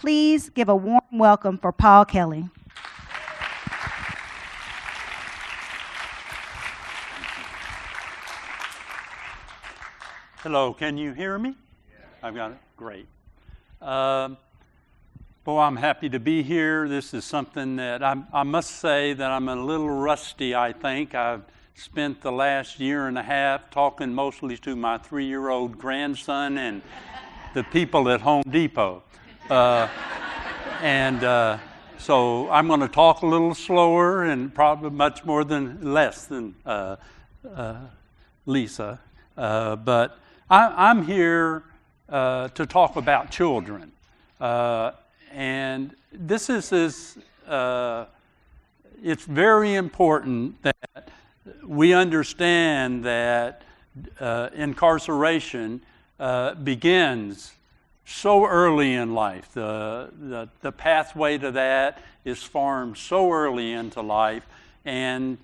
Please give a warm welcome for Paul Kelly. Hello, can you hear me? I've got it. Great. Boy, I'm happy to be here. This is something that I must say that I'm a little rusty, I think. I've spent the last year and a half talking mostly to my 3-year-old grandson and the people at Home Depot. So I'm going to talk a little slower and probably less than Lisa. But I'm here to talk about children. And this is it's very important that we understand that incarceration begins so early in life. The pathway to that is formed so early into life, and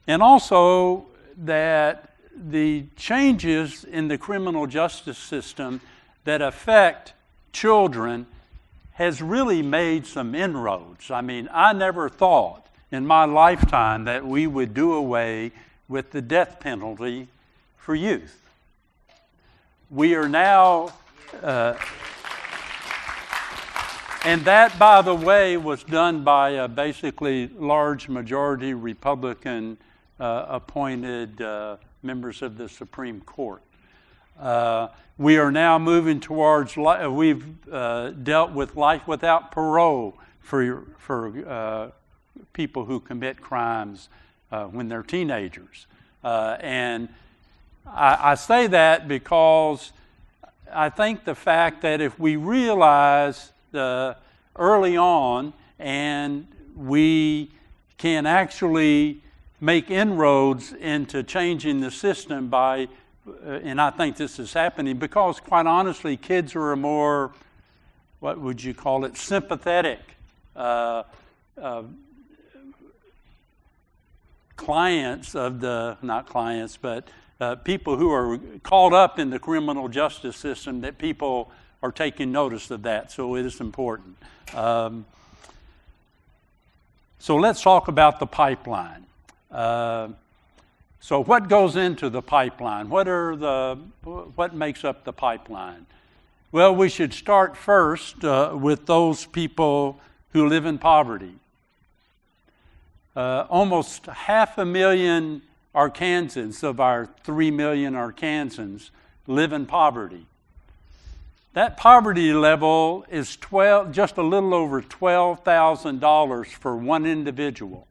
also that the changes in the criminal justice system that affect children has really made some inroads. I mean, I never thought in my lifetime that we would do away with the death penalty for youth. We are now, and that, by the way, was done by a basically large majority Republican appointed members of the Supreme Court. We are now moving towards, we've dealt with life without parole for people who commit crimes when they're teenagers. And I say that because I think the fact that if we realize early on and we can actually make inroads into changing the system by and I think this is happening because, quite honestly, kids are a more, what would you call it, sympathetic clients of the, not clients, but people who are caught up in the criminal justice system, that people are taking notice of that, so it is important. So let's talk about the pipeline. So what goes into the pipeline? What makes up the pipeline? Well, we should start first with those people who live in poverty. Almost 500,000 Arkansans of our 3 million Arkansans live in poverty. That poverty level is just a little over $12,000 for one individual.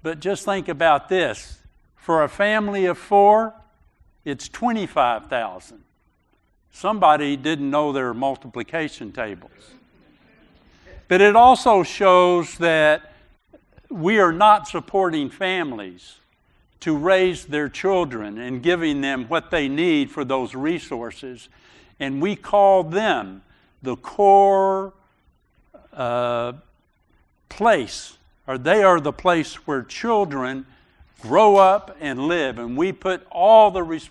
But just think about this. For a family of 4, it's $25,000. Somebody didn't know their multiplication tables. But it also shows that we are not supporting families to raise their children and giving them what they need for those resources. And we call them the core place, or they are the place where children grow up and live, and we put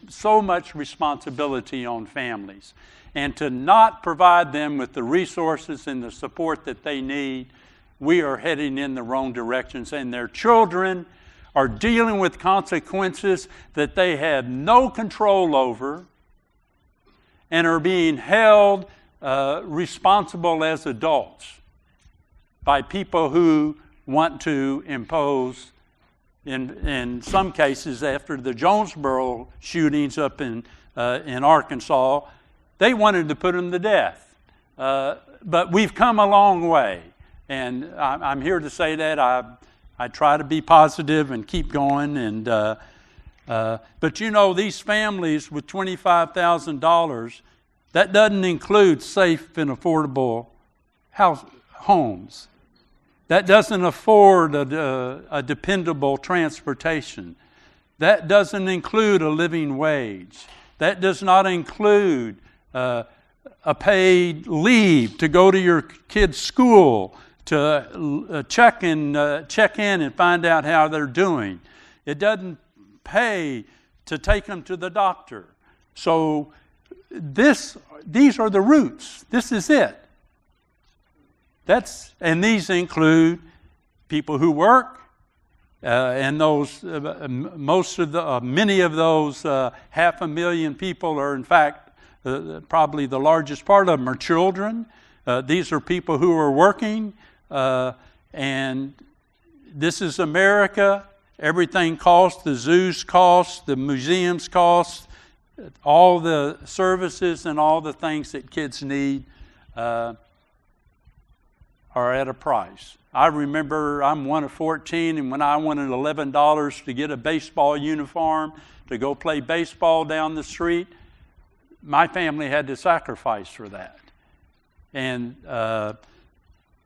so much responsibility on families. And to not provide them with the resources and the support that they need, we are heading in the wrong directions, and their children are dealing with consequences that they have no control over and are being held responsible as adults by people who want to impose, in some cases after the Jonesboro shootings up in Arkansas, they wanted to put them to death. But we've come a long way, and I'm here to say that. I try to be positive and keep going, but you know, these families with $25,000, that doesn't include safe and affordable homes. That doesn't afford a dependable transportation. That doesn't include a living wage. That does not include a paid leave to go to your kid's school, to check in and find out how they're doing. It doesn't pay to take them to the doctor. So these are the roots. This is it. And these include people who work, and those many of those 500,000 people are, in fact, probably the largest part of them are children. These are people who are working, and this is America. Everything costs. The zoos cost, the museums cost, all the services and all the things that kids need are at a price. I remember I'm one of 14, and when I wanted $11 to get a baseball uniform to go play baseball down the street, my family had to sacrifice for that. And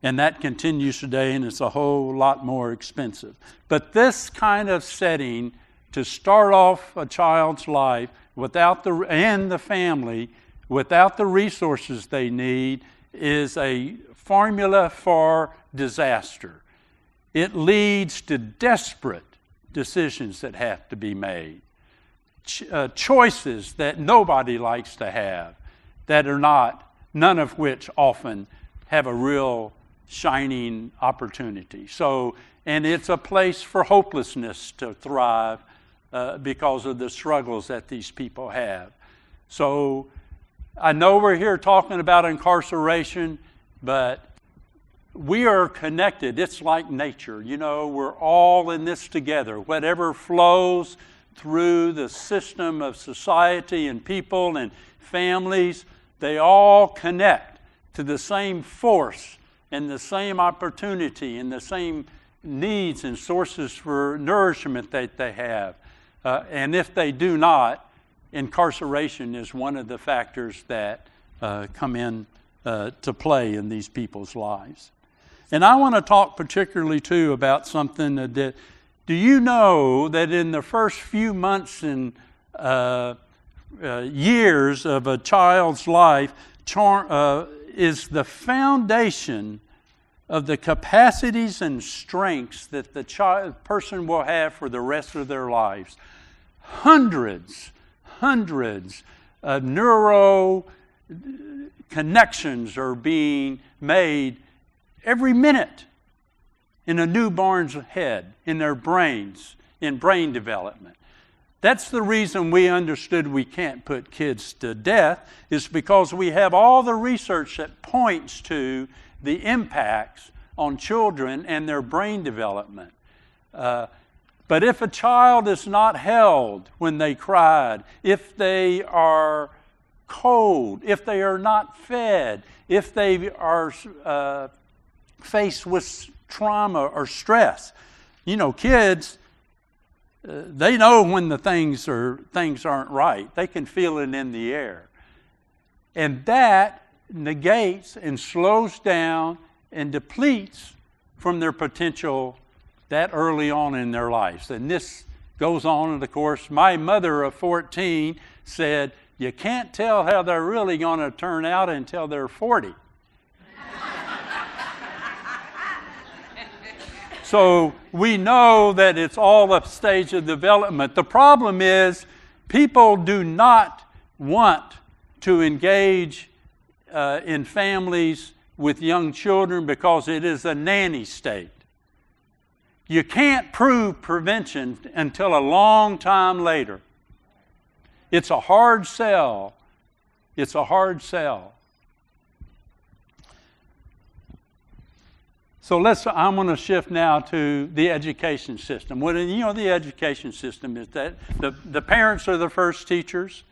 that continues today, and it's a whole lot more expensive. But this kind of setting to start off a child's life and the family without the resources they need is a formula for disaster. It leads to desperate decisions that have to be made, choices that nobody likes to have, none of which often have a real shining opportunity. And it's a place for hopelessness to thrive because of the struggles that these people have. So I know we're here talking about incarceration, but we are connected. It's like nature. We're all in this together. Whatever flows through the system of society and people and families, they all connect to the same force and the same opportunity and the same needs and sources for nourishment that they have. And if they do not, incarceration is one of the factors that come in to play in these people's lives. And I want to talk particularly, too, about something that do you know that in the first few months and years of a child's life is the foundation of the capacities and strengths that the person will have for the rest of their lives. Hundreds of neuro connections are being made every minute in a newborn's head, in their brains, in brain development. That's the reason we understood we can't put kids to death, is because we have all the research that points to the impacts on children and their brain development. But if a child is not held when they cried, if they are cold, if they are not fed, if they are faced with trauma or stress, kids, they know when the things aren't right. They can feel it in the air. And that negates and slows down and depletes from their potential that early on in their lives. And this goes on, and of course, my mother of 14 said, you can't tell how they're really going to turn out until they're 40. So we know that it's all a stage of development. The problem is people do not want to engage in families with young children because it is a nanny state. You can't prove prevention until a long time later. It's a hard sell. It's a hard sell. So I'm going to shift now to the education system. The education system is that the parents are the first teachers.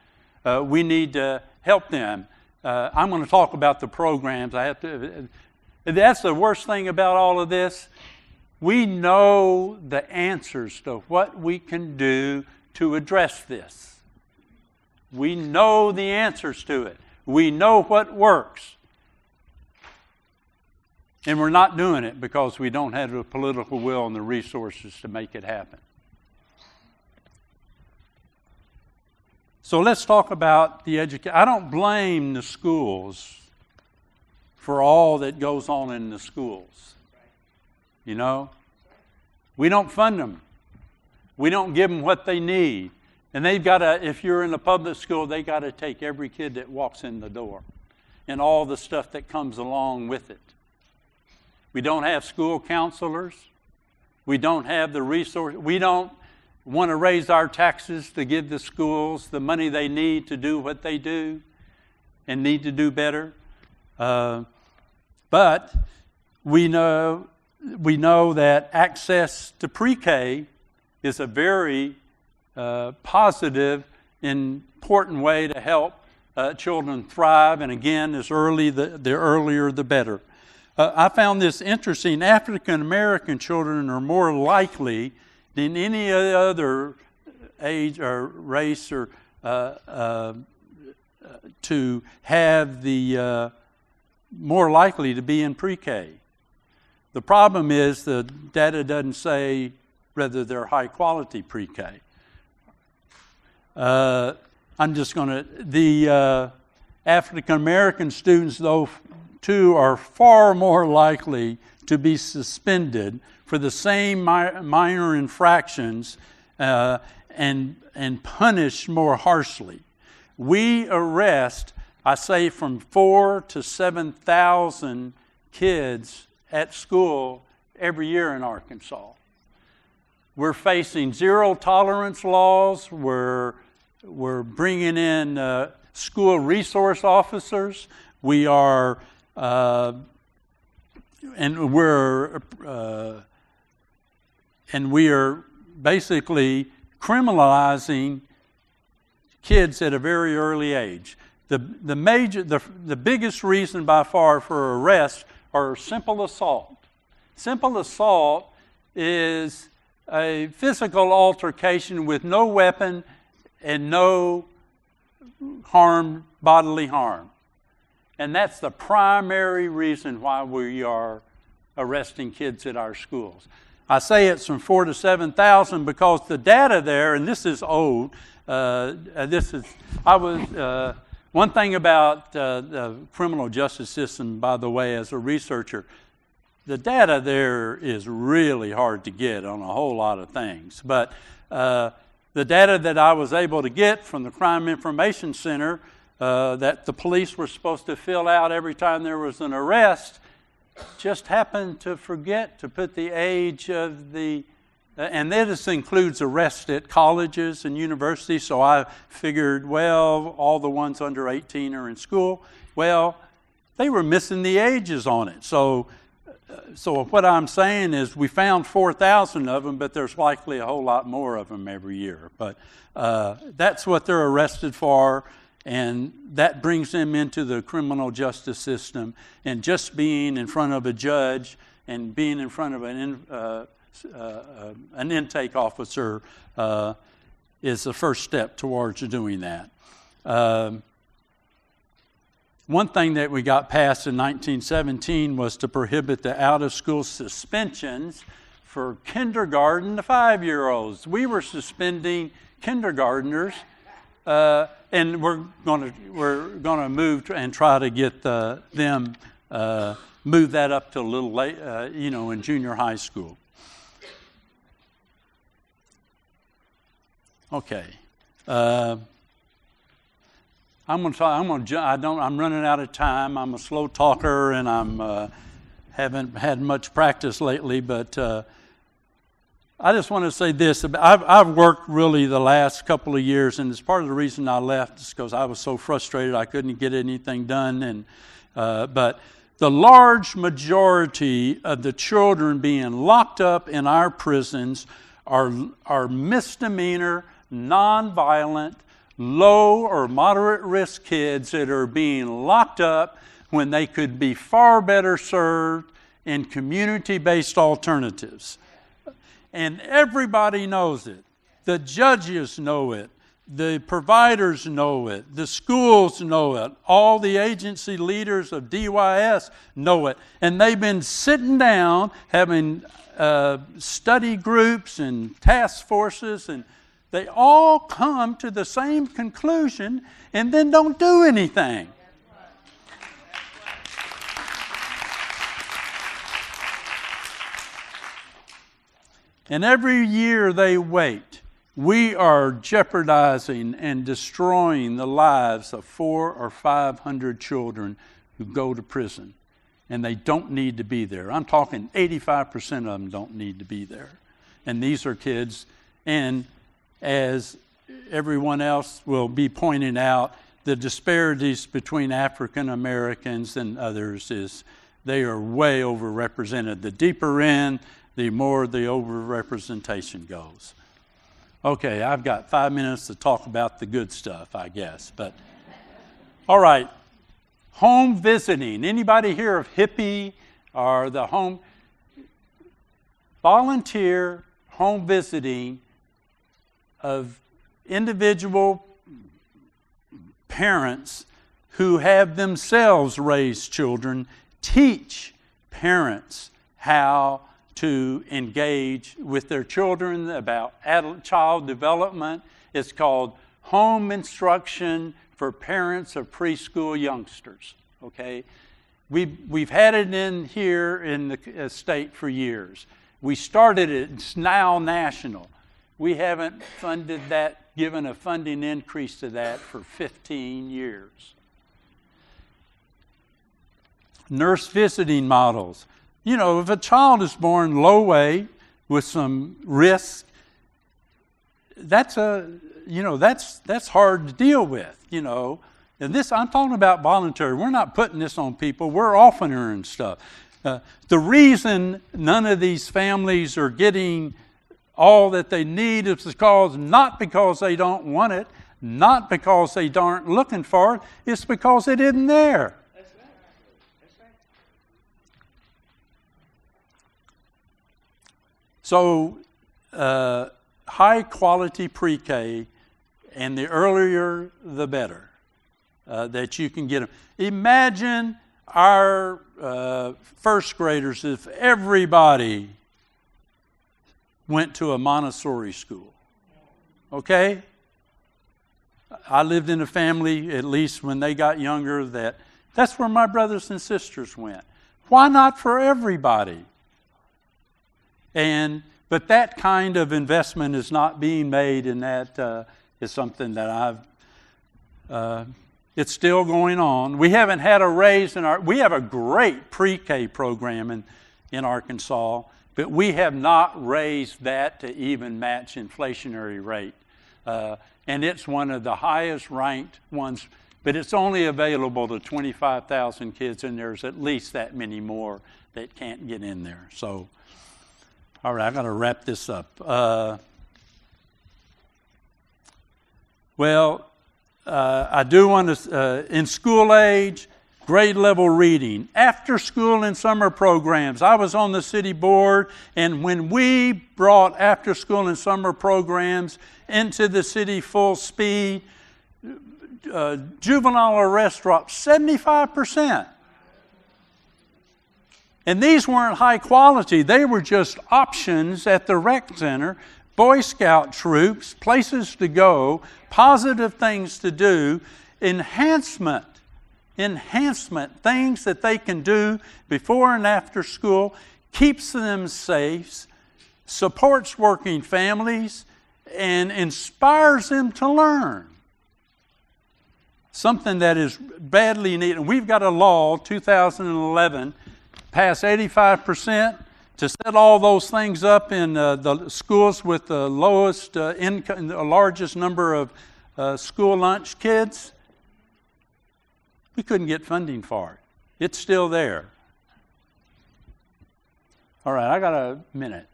We need to help them. I'm going to talk about the programs. That's the worst thing about all of this. We know the answers to what we can do to address this. We know the answers to it. We know what works. And we're not doing it because we don't have the political will and the resources to make it happen. So let's talk about the education. I don't blame the schools for all that goes on in the schools. We don't fund them. We don't give them what they need. And they've got to, if you're in a public school, they got to take every kid that walks in the door and all the stuff that comes along with it. We don't have school counselors. We don't have the resources. We don't want to raise our taxes to give the schools the money they need to do what they do and need to do better. But we know that access to pre-K is a very positive, important way to help children thrive. And again, the earlier the better. I found this interesting. African American children are more likely than any other age or race or to have the more likely to be in pre-K. The problem is the data doesn't say whether they're high quality pre-K. I'm just going to, the African American students, though, too, are far more likely to be suspended for the same minor infractions and punished more harshly. We arrest, I say, from 4,000 to 7,000 kids at school every year in Arkansas. We're facing zero tolerance laws. We're bringing in school resource officers. We are, and we are basically criminalizing kids at a very early age. The biggest reason by far for arrest are simple assault. Simple assault is a physical altercation with no weapon and no bodily harm. And that's the primary reason why we are arresting kids at our schools. I say it's from 4,000 to 7,000 because the data there, and this is old, one thing about the criminal justice system, by the way, as a researcher, the data there is really hard to get on a whole lot of things. But the data that I was able to get from the Crime Information Center that the police were supposed to fill out every time there was an arrest just happened to forget to put the age of the, and this includes arrests at colleges and universities, so I figured, well, all the ones under 18 are in school. Well, they were missing the ages on it. So what I'm saying is we found 4,000 of them, but there's likely a whole lot more of them every year. But that's what they're arrested for, and that brings them into the criminal justice system. And just being in front of a judge and being in front of an intake officer is the first step towards doing that. One thing that we got passed in 1917 was to prohibit the out-of-school suspensions for kindergarten to 5-year-olds. We were suspending kindergartners, and we're going to move and try to get them move that up to a little late, in junior high school. Okay. I'm running out of time. I'm a slow talker, and haven't had much practice lately. But I just want to say this: I've worked really the last couple of years, and it's part of the reason I left is because I was so frustrated I couldn't get anything done. And but the large majority of the children being locked up in our prisons are misdemeanor, nonviolent, low or moderate risk kids that are being locked up when they could be far better served in community-based alternatives. And everybody knows it. The judges know it. The providers know it. The schools know it. All the agency leaders of DYS know it. And they've been sitting down having study groups and task forces, and they all come to the same conclusion and then don't do anything. And every year they wait. we are jeopardizing and destroying the lives of 400 or 500 children who go to prison, and they don't need to be there. I'm talking 85% of them don't need to be there. And these are kids, and as everyone else will be pointing out, the disparities between African Americans and others is they are way overrepresented. The deeper in, the more the overrepresentation goes. Okay, I've got 5 minutes to talk about the good stuff, I guess. But all right, home visiting. Anybody hear of HIPPY or the home? Volunteer home visiting of individual parents who have themselves raised children teach parents how to engage with their children about child development. It's called Home Instruction for Parents of Preschool Youngsters. Okay, we've had it in here in the state for years. We started it; it's now national. We haven't funded that, given a funding increase to that for 15 years. Nurse visiting models. You know, if a child is born low weight with some risk, that's hard to deal with, you know. And this, I'm talking about voluntary. We're not putting this on people. We're offering stuff. The reason none of these families are getting all that they need is not because they don't want it, not because they aren't looking for it, it's because it isn't there. That's right. That's right. So, high quality pre-K, and the earlier the better that you can get them. Imagine our first graders, if everybody went to a Montessori school. Okay? I lived in a family, at least when they got younger, that's where my brothers and sisters went. Why not for everybody? But that kind of investment is not being made, and that is something that it's still going on. We haven't had a raise we have a great pre-K program in Arkansas, but we have not raised that to even match inflationary rate. And it's one of the highest ranked ones, but it's only available to 25,000 kids, and there's at least that many more that can't get in there. So, all right, I've got to wrap this up. I do want to, in school age, grade level reading, after school and summer programs. I was on the city board, and when we brought after school and summer programs into the city full speed, juvenile arrest dropped 75%. And these weren't high quality. They were just options at the rec center, Boy Scout troops, places to go, positive things to do, enhancement, things that they can do before and after school, keeps them safe, supports working families, and inspires them to learn. Something that is badly needed. And we've got a law, 2011, passed 85%, to set all those things up in the schools with the lowest income, the largest number of school lunch kids. We couldn't get funding for it. It's still there. All right, I got a minute.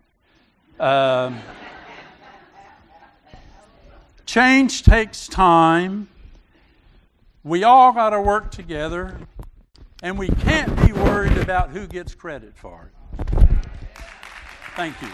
Change takes time. We all got to work together, and we can't be worried about who gets credit for it. Thank you.